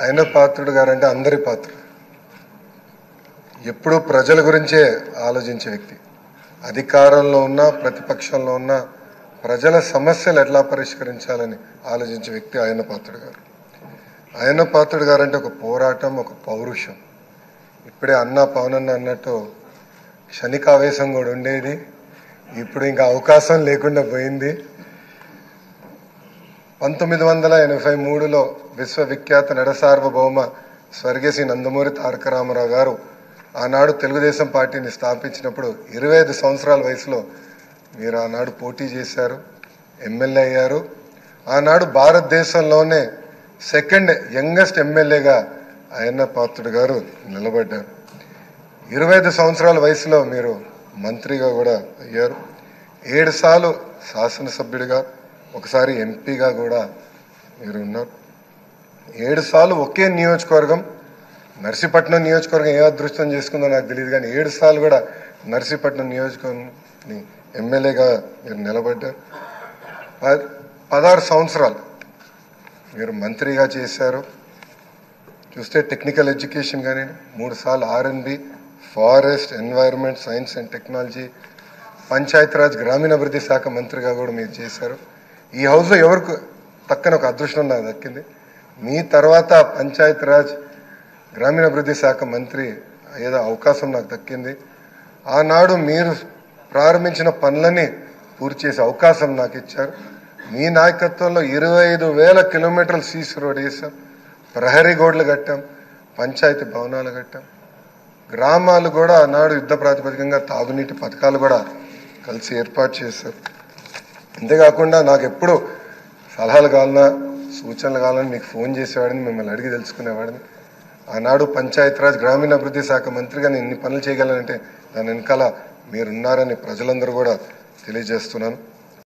ఆయన పాత్రుడు గారంటే అందరి పాత్రుడు. ఎప్పుడూ ప్రజల గురించే ఆలోచించే వ్యక్తి. అధికారంలో ఉన్నా ప్రతిపక్షంలో ఉన్నా ప్రజల సమస్యలు ఎట్లా పరిష్కరించాలని ఆలోచించే వ్యక్తి ఆయన పాత్రుడు గారు. ఆయన పాత్రుడు గారంటే ఒక పోరాటం, ఒక పౌరుషం. ఇప్పుడే అన్న పవనన్న అన్నట్టు క్షణికావేశం కూడా ఉండేది, ఇప్పుడు ఇంకా అవకాశం లేకుండా పోయింది. 1983లో విశ్వవిఖ్యాత నడసార్వభౌమ స్వర్గీయ శ్రీ నందమూరి తారక రామారావు గారు ఆనాడు తెలుగుదేశం పార్టీని స్థాపించినప్పుడు 25 సంవత్సరాల వయసులో మీరు ఆనాడు పోటీ చేశారు, ఎమ్మెల్యే అయ్యారు. ఆనాడు భారతదేశంలోనే సెకండ్ యంగెస్ట్ ఎమ్మెల్యేగా అయ్యన్న పాత్రుడు గారు నిలబడ్డారు. 25 సంవత్సరాల వయసులో మీరు మంత్రిగా కూడా అయ్యారు. 7 సార్లు శాసనసభ్యుడిగా, ఒకసారి ఎంపీగా కూడా మీరు ఉన్నారు. 7 సార్లు ఒకే నియోజకవర్గం, నర్సీపట్నం నియోజకవర్గం ఏ అదృష్టం చేసుకుందో నాకు తెలియదు, కానీ 7 సార్లు కూడా నర్సీపట్నం నియోజకవర్గం ఎమ్మెల్యేగా మీరు నిలబడ్డారు. 16 సంవత్సరాలు మీరు మంత్రిగా చేశారు. చూస్తే టెక్నికల్ ఎడ్యుకేషన్ కానీ 3 సార్లు R&B, forest, environment, science and technology, Panchayati Raj గ్రామీణాభివృద్ధి శాఖ మంత్రిగా కూడా మీరు చేశారు. ఈ హౌస్లో ఎవరికి తక్కని ఒక అదృష్టం నాకు దక్కింది. మీ తర్వాత పంచాయతీరాజ్ గ్రామీణాభివృద్ధి శాఖ మంత్రి అయ్యే అవకాశం నాకు దక్కింది. ఆనాడు మీరు ప్రారంభించిన పనులని పూర్తి చేసే అవకాశం నాకు ఇచ్చారు. మీ నాయకత్వంలో 25,000 కిలోమీటర్లు సీసీ రోడ్ వేసాం, ప్రహరీ గోడలు కట్టాం, పంచాయతీ భవనాలు కట్టాం. గ్రామాలు కూడా ఆనాడు యుద్ధ ప్రాతిపదికంగా తాగునీటి పథకాలు కూడా కలిసి ఏర్పాటు చేశారు. అంతేకాకుండా నాకు ఎప్పుడు సలహాలు కావాలన్నా, సూచనలు కావాలని మీకు ఫోన్ చేసేవాడిని, మిమ్మల్ని అడిగి తెలుసుకునేవాడిని. ఆనాడు పంచాయతీరాజ్ గ్రామీణాభివృద్ధి శాఖ మంత్రిగా నేను ఇన్ని పనులు చేయగలనంటే దాని వెనకాల మీరున్నారని ప్రజలందరూ కూడా తెలియజేస్తున్నాను.